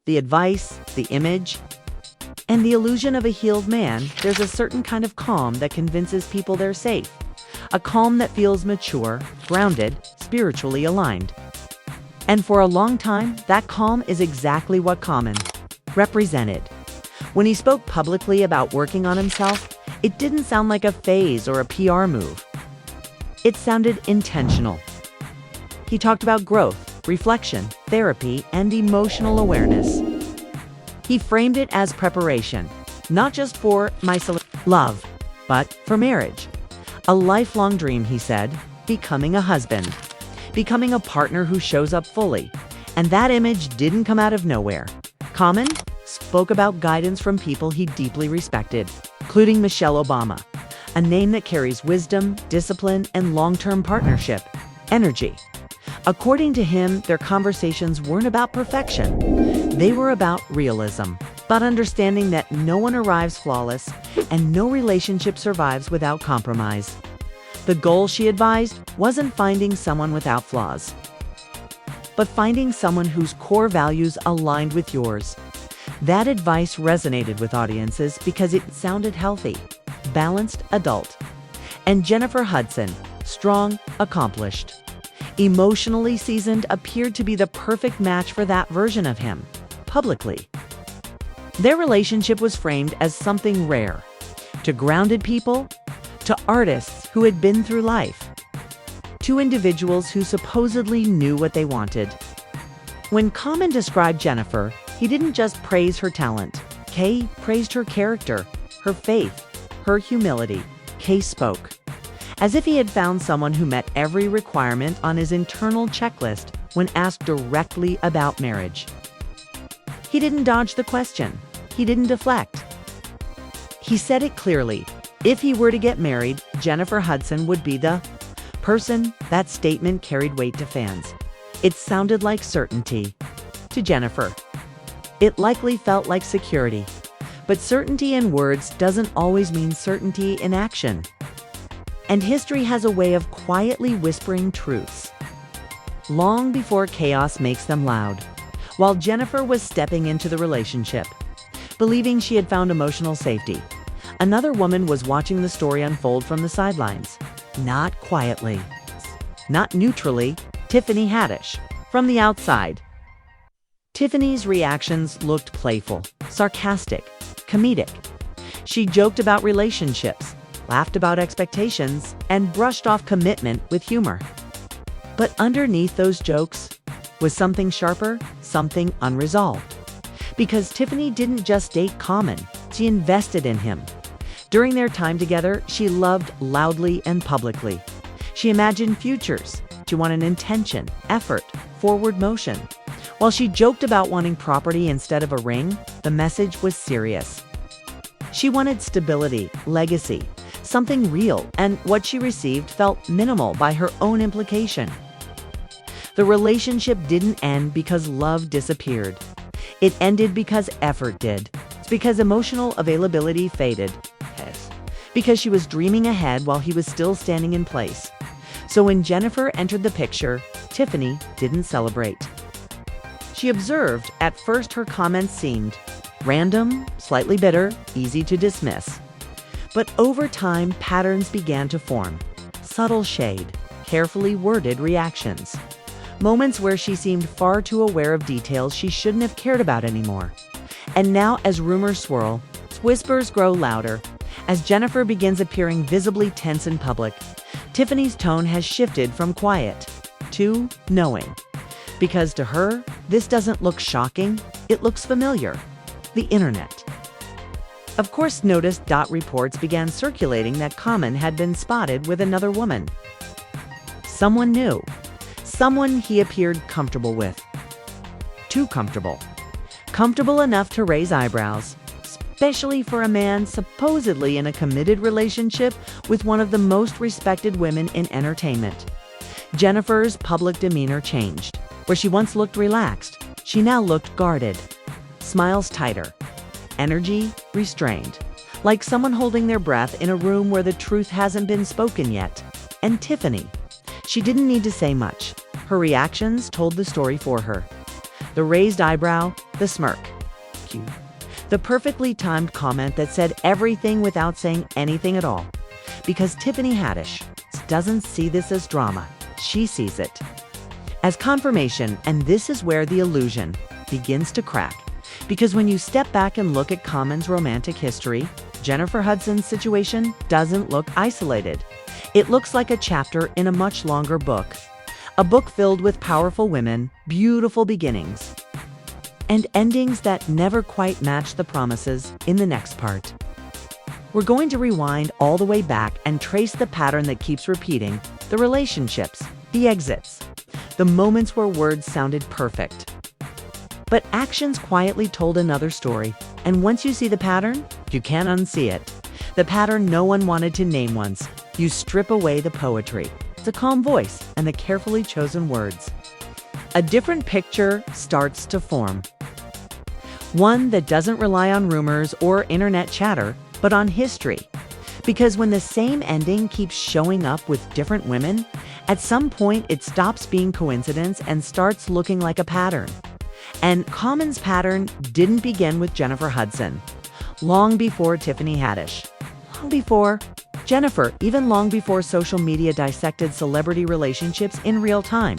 the advice, the image, and the illusion of a healed man. There's a certain kind of calm that convinces people they're safe. A calm that feels mature, grounded, spiritually aligned. And for a long time, that calm is exactly what Common represented. When he spoke publicly about working on himself, it didn't sound like a phase or a PR move. It sounded intentional. He talked about growth, reflection, therapy, and emotional awareness. He framed it as preparation, not just for love, but for marriage. A lifelong dream, he said, becoming a husband, becoming a partner who shows up fully. And that image didn't come out of nowhere. Common spoke about guidance from people he deeply respected, including Michelle Obama, a name that carries wisdom, discipline, and long-term partnership energy. According to him, their conversations weren't about perfection. They were about realism, about understanding that no one arrives flawless and no relationship survives without compromise. The goal, she advised, wasn't finding someone without flaws, but finding someone whose core values aligned with yours. That advice resonated with audiences because it sounded healthy, balanced, adult. And Jennifer Hudson, strong, accomplished, emotionally seasoned, appeared to be the perfect match for that version of him, publicly. Their relationship was framed as something rare, to grounded people, to artists who had been through life, to individuals who supposedly knew what they wanted. When Common described Jennifer, he didn't just praise her talent. Kay praised her character, her faith, her humility. Kay spoke as if he had found someone who met every requirement on his internal checklist when asked directly about marriage. He didn't dodge the question. He didn't deflect. He said it clearly. If he were to get married, Jennifer Hudson would be the person. That statement carried weight to fans. It sounded like certainty. To Jennifer, it likely felt like security. But certainty in words doesn't always mean certainty in action. And history has a way of quietly whispering truths, long before chaos makes them loud. While Jennifer was stepping into the relationship, believing she had found emotional safety, another woman was watching the story unfold from the sidelines. Not quietly, not neutrally, Tiffany Haddish, from the outside. Tiffany's reactions looked playful, sarcastic, comedic. She joked about relationships, laughed about expectations, and brushed off commitment with humor. But underneath those jokes was something sharper, something unresolved. Because Tiffany didn't just date Common, she invested in him. During their time together, she loved loudly and publicly. She imagined futures. She wanted intention, effort, forward motion. While she joked about wanting property instead of a ring, the message was serious. She wanted stability, legacy, something real, and what she received felt minimal by her own implication. The relationship didn't end because love disappeared. It ended because effort did. It's because emotional availability faded. Yes. Because she was dreaming ahead while he was still standing in place. So when Jennifer entered the picture, Tiffany didn't celebrate. She observed. At first her comments seemed random, slightly bitter, easy to dismiss. But over time, patterns began to form. Subtle shade, carefully worded reactions. Moments where she seemed far too aware of details she shouldn't have cared about anymore. And now, as rumors swirl, whispers grow louder. As Jennifer begins appearing visibly tense in public, Tiffany's tone has shifted from quiet to knowing. Because to her, this doesn't look shocking, it looks familiar. The internet. Of course, reports began circulating that Common had been spotted with another woman. Someone new. Someone he appeared comfortable with. Too comfortable. Comfortable enough to raise eyebrows, especially for a man supposedly in a committed relationship with one of the most respected women in entertainment. Jennifer's public demeanor changed. Where she once looked relaxed, she now looked guarded. Smiles tighter. Energy restrained. Like someone holding their breath in a room where the truth hasn't been spoken yet. And Tiffany. She didn't need to say much. Her reactions told the story for her. The raised eyebrow, the smirk. Cute. The perfectly timed comment that said everything without saying anything at all. Because Tiffany Haddish doesn't see this as drama, she sees it as confirmation, and this is where the illusion begins to crack. Because when you step back and look at Common's romantic history, Jennifer Hudson's situation doesn't look isolated. It looks like a chapter in a much longer book. A book filled with powerful women, beautiful beginnings, and endings that never quite match the promises in the next part. We're going to rewind all the way back and trace the pattern that keeps repeating, the relationships, the exits, the moments where words sounded perfect, but actions quietly told another story. And once you see the pattern, you can't unsee it. The pattern no one wanted to name once. You strip away the poetry, the calm voice, and the carefully chosen words. A different picture starts to form. One that doesn't rely on rumors or internet chatter, but on history. Because when the same ending keeps showing up with different women, at some point it stops being coincidence and starts looking like a pattern. And Common's pattern didn't begin with Jennifer Hudson. Long before Tiffany Haddish. Long before Jennifer, even long before social media dissected celebrity relationships in real time.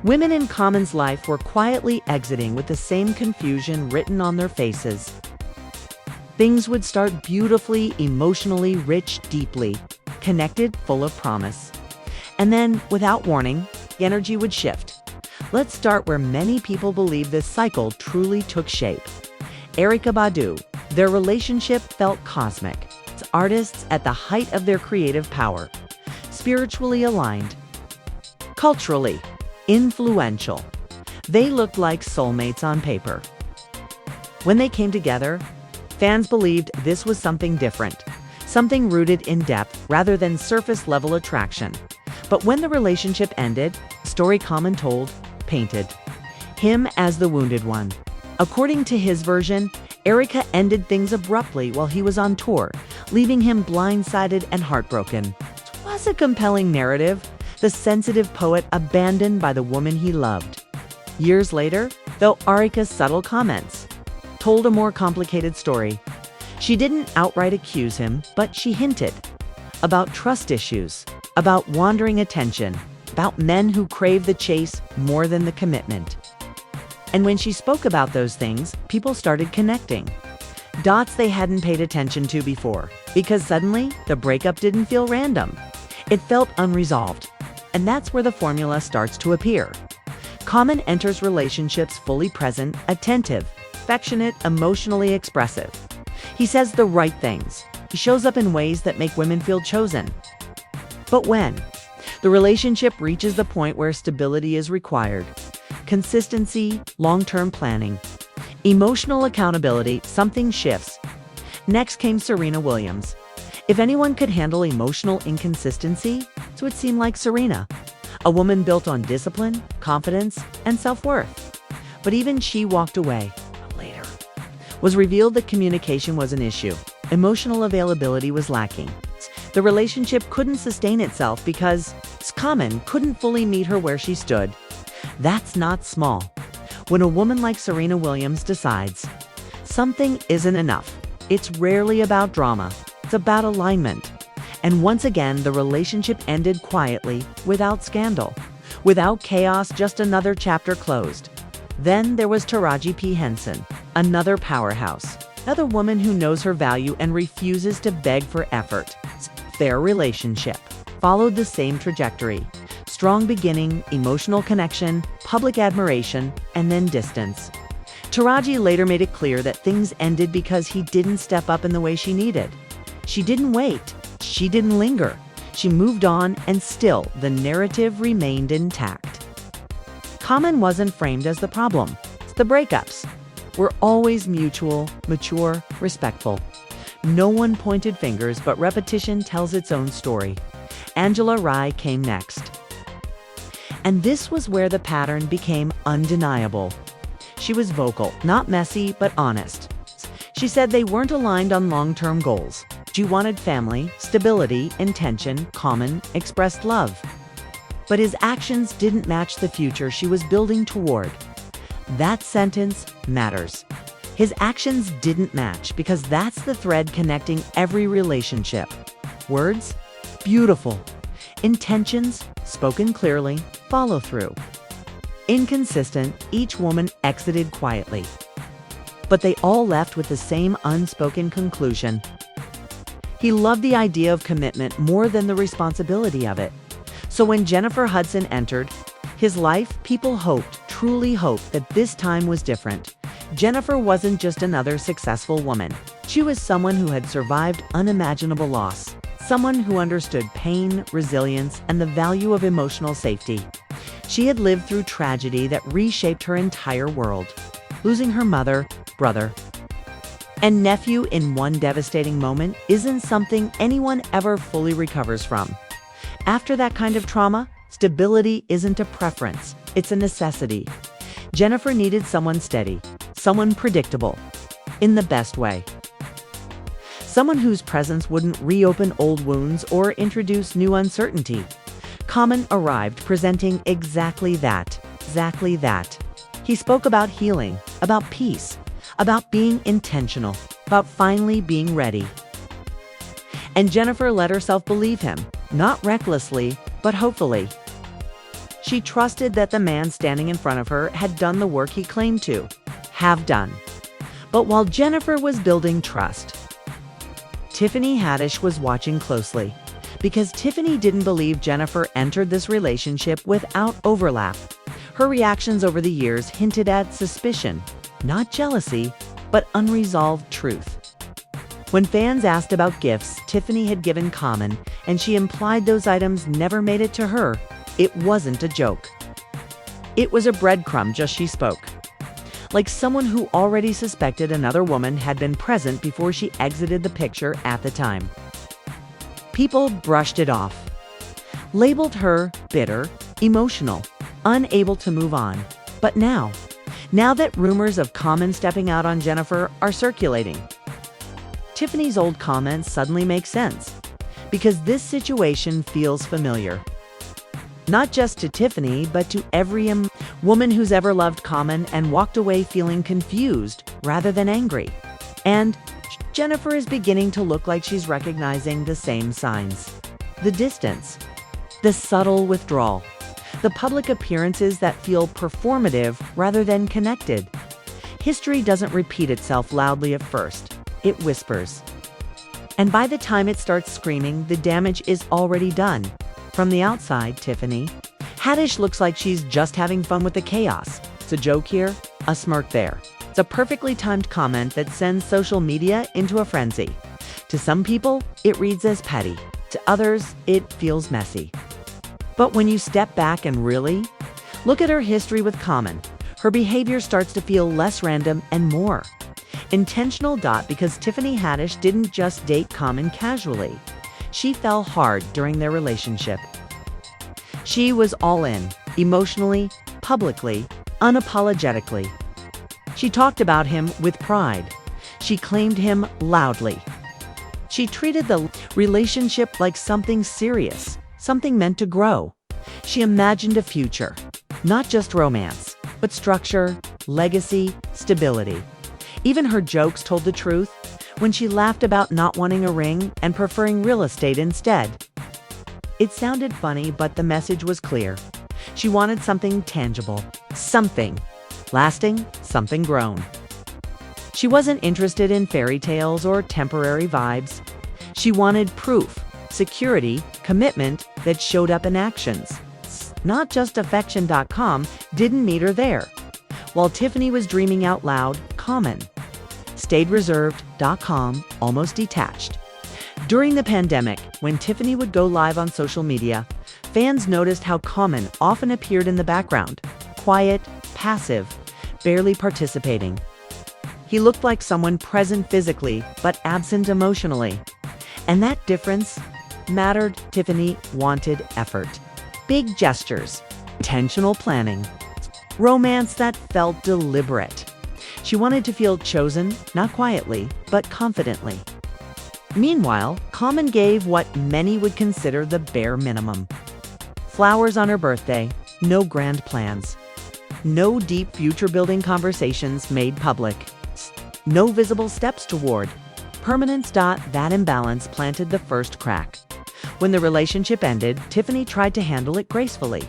Women in Common's life were quietly exiting with the same confusion written on their faces. Things would start beautifully, emotionally rich, deeply connected, full of promise. And then, without warning, the energy would shift. Let's start where many people believe this cycle truly took shape. Erykah Badu. Their relationship felt cosmic. It's artists at the height of their creative power. Spiritually aligned. Culturally influential. They looked like soulmates on paper. When they came together, fans believed this was something different, something rooted in depth rather than surface-level attraction. But when the relationship ended, the story Common told painted him as the wounded one. According to his version, Erykah ended things abruptly while he was on tour, leaving him blindsided and heartbroken. It was a compelling narrative, the sensitive poet abandoned by the woman he loved. Years later, though, Erykah's subtle comments told a more complicated story. She didn't outright accuse him, but she hinted about trust issues, about wandering attention, about men who crave the chase more than the commitment. And when she spoke about those things, people started connecting dots they hadn't paid attention to before, because suddenly the breakup didn't feel random. It felt unresolved. And that's where the formula starts to appear. Common enters relationships fully present, attentive, affectionate, emotionally expressive. He says the right things. He shows up in ways that make women feel chosen. But when the relationship reaches the point where stability is required, consistency, long-term planning, emotional accountability, something shifts. Next came Serena Williams. If anyone could handle emotional inconsistency, it would seem like Serena, a woman built on discipline, confidence, and self-worth. But even she walked away. Later, was revealed that communication was an issue. Emotional availability was lacking. The relationship couldn't sustain itself because Common couldn't fully meet her where she stood. That's not small. When a woman like Serena Williams decides something isn't enough, it's rarely about drama. It's about alignment. And once again, the relationship ended quietly, without scandal, without chaos, just another chapter closed. Then there was Taraji P. Henson, another powerhouse, another woman who knows her value and refuses to beg for effort. Their relationship followed the same trajectory. Strong beginning, emotional connection, public admiration, and then distance. Taraji later made it clear that things ended because he didn't step up in the way she needed. She didn't wait. She didn't linger. She moved on, and still, the narrative remained intact. Common wasn't framed as the problem. The breakups were always mutual, mature, respectful. No one pointed fingers, but repetition tells its own story. Angela Rye came next. And this was where the pattern became undeniable. She was vocal, not messy, but honest. She said they weren't aligned on long-term goals. She wanted family, stability, intention. Common expressed love. But his actions didn't match the future she was building toward. That sentence matters. His actions didn't match because that's the thread connecting every relationship. Words? Beautiful. Intentions? Spoken clearly. Follow through. Inconsistent, each woman exited quietly. But they all left with the same unspoken conclusion. He loved the idea of commitment more than the responsibility of it. So when Jennifer Hudson entered his life, people hoped, truly hoped, that this time was different. Jennifer wasn't just another successful woman. She was someone who had survived unimaginable loss, someone who understood pain, resilience, and the value of emotional safety. She had lived through tragedy that reshaped her entire world, losing her mother, brother, and nephew in one devastating moment isn't something anyone ever fully recovers from. After that kind of trauma, stability isn't a preference, it's a necessity. Jennifer needed someone steady, someone predictable, in the best way. Someone whose presence wouldn't reopen old wounds or introduce new uncertainty. Common arrived presenting exactly that. He spoke about healing, about peace, about being intentional, about finally being ready. And Jennifer let herself believe him, not recklessly, but hopefully. She trusted that the man standing in front of her had done the work he claimed to have done. But while Jennifer was building trust, Tiffany Haddish was watching closely, because Tiffany didn't believe Jennifer entered this relationship without overlap. Her reactions over the years hinted at suspicion, not jealousy, but unresolved truth. When fans asked about gifts Tiffany had given Common, and she implied those items never made it to her, it wasn't a joke. It was a breadcrumb just she spoke. Like someone who already suspected another woman had been present before she exited the picture at the time. People brushed it off, labeled her bitter, emotional, unable to move on. But now that rumors of Common stepping out on Jennifer are circulating, Tiffany's old comments suddenly make sense, because this situation feels familiar. Not just to Tiffany, but to every woman who's ever loved Common and walked away feeling confused rather than angry. And Jennifer is beginning to look like she's recognizing the same signs. The distance, the subtle withdrawal, the public appearances that feel performative rather than connected. History doesn't repeat itself loudly at first, it whispers. And by the time it starts screaming, the damage is already done. From the outside, Tiffany Haddish looks like she's just having fun with the chaos. It's a joke here, a smirk there. It's a perfectly timed comment that sends social media into a frenzy. To some people, it reads as petty. To others, it feels messy. But when you step back and really look at her history with Common, her behavior starts to feel less random and more intentional. Because Tiffany Haddish didn't just date Common casually. She fell hard during their relationship. She was all in, emotionally, publicly, unapologetically. She talked about him with pride. She claimed him loudly. She treated the relationship like something serious, something meant to grow. She imagined a future, not just romance, but structure, legacy, stability. Even her jokes told the truth when she laughed about not wanting a ring and preferring real estate instead. It sounded funny, but the message was clear. She wanted something tangible, something lasting, something grown. She wasn't interested in fairy tales or temporary vibes. She wanted proof, security, commitment that showed up in actions. Not just affection.com didn't meet her there. While Tiffany was dreaming out loud, Common stayed reserved.com almost detached. During the pandemic, when Tiffany would go live on social media, fans noticed how Common often appeared in the background, quiet, passive, barely participating. He looked like someone present physically, but absent emotionally. And that difference mattered. Tiffany wanted effort, big gestures, intentional planning, romance that felt deliberate. She wanted to feel chosen, not quietly, but confidently. Meanwhile, Common gave what many would consider the bare minimum. Flowers on her birthday, no grand plans. No deep future-building conversations made public. No visible steps toward permanence. That imbalance planted the first crack. When the relationship ended, Tiffany tried to handle it gracefully.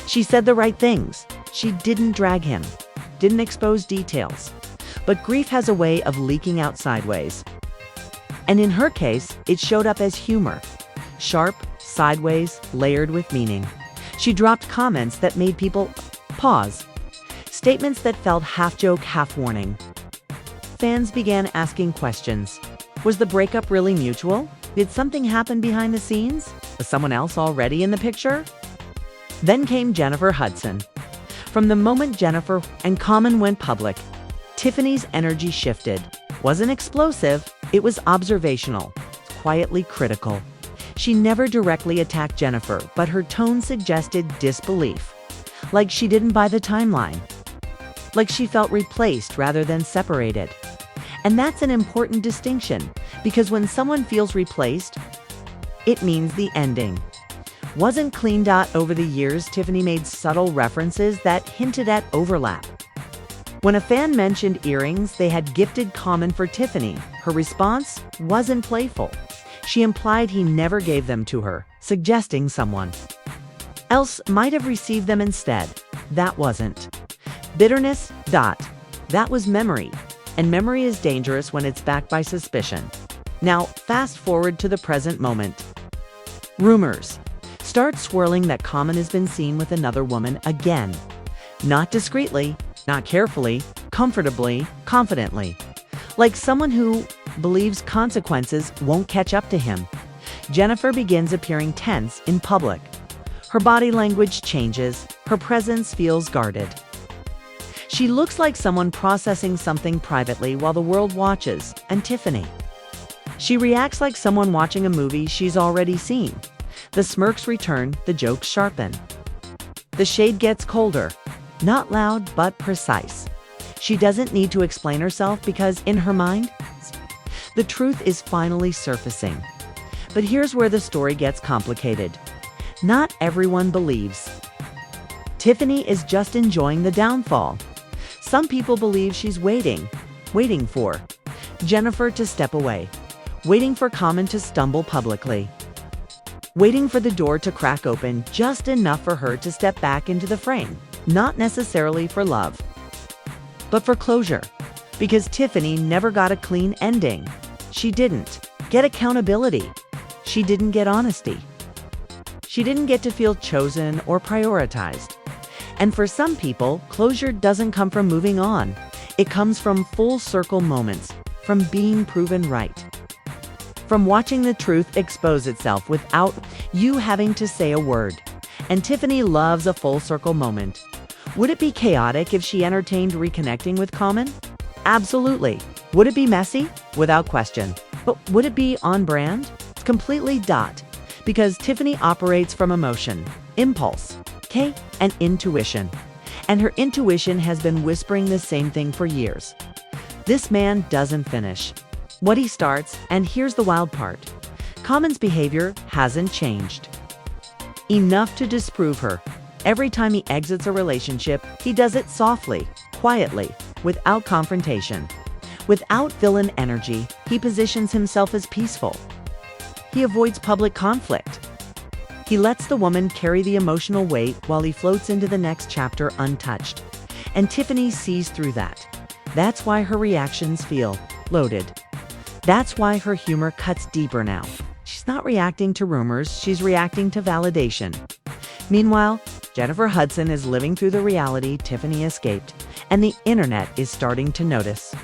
She said the right things. She didn't drag him, didn't expose details. But grief has a way of leaking out sideways. And in her case, it showed up as humor. Sharp, sideways, layered with meaning. She dropped comments that made people pause. Statements that felt half joke, half warning. Fans began asking questions. Was the breakup really mutual? Did something happen behind the scenes? Was someone else already in the picture? Then came Jennifer Hudson. From the moment Jennifer and Common went public, Tiffany's energy shifted. Wasn't explosive, it was observational, quietly critical. She never directly attacked Jennifer, but her tone suggested disbelief. Like she didn't buy the timeline. Like she felt replaced rather than separated. And that's an important distinction, because when someone feels replaced, it means the ending wasn't clean. Over the years, Tiffany made subtle references that hinted at overlap. When a fan mentioned earrings they had gifted Common for Tiffany, her response wasn't playful. She implied he never gave them to her, suggesting someone else might have received them instead. That wasn't bitterness. That was memory. And memory is dangerous when it's backed by suspicion. Now, fast forward to the present moment. Rumors start swirling that Common has been seen with another woman again. Not discreetly, not carefully, comfortably, confidently. Like someone who believes consequences won't catch up to him. Jennifer begins appearing tense in public. Her body language changes, her presence feels guarded. She looks like someone processing something privately while the world watches, and Tiffany. She reacts like someone watching a movie she's already seen. The smirks return, the jokes sharpen. The shade gets colder. Not loud, but precise. She doesn't need to explain herself because, in her mind, the truth is finally surfacing. But here's where the story gets complicated. Not everyone believes Tiffany is just enjoying the downfall. Some people believe she's waiting for Jennifer to step away, waiting for Common to stumble publicly, waiting for the door to crack open just enough for her to step back into the frame, not necessarily for love, but for closure. Because Tiffany never got a clean ending. She didn't get accountability. She didn't get honesty. She didn't get to feel chosen or prioritized. And for some people, closure doesn't come from moving on. It comes from full circle moments, from being proven right, from watching the truth expose itself without you having to say a word. And Tiffany loves a full circle moment. Would it be chaotic if she entertained reconnecting with Common? Absolutely. Would it be messy? Without question. But would it be on brand? Completely. Because Tiffany operates from emotion, impulse, and intuition. And her intuition has been whispering the same thing for years. This man doesn't finish what he starts, and here's the wild part. Common's behavior hasn't changed enough to disprove her. Every time he exits a relationship, he does it softly, quietly, without confrontation. Without villain energy, he positions himself as peaceful. He avoids public conflict. He lets the woman carry the emotional weight while he floats into the next chapter untouched. And Tiffany sees through that. That's why her reactions feel loaded. That's why her humor cuts deeper now. She's not reacting to rumors, she's reacting to validation. Meanwhile, Jennifer Hudson is living through the reality Tiffany escaped, and the internet is starting to notice.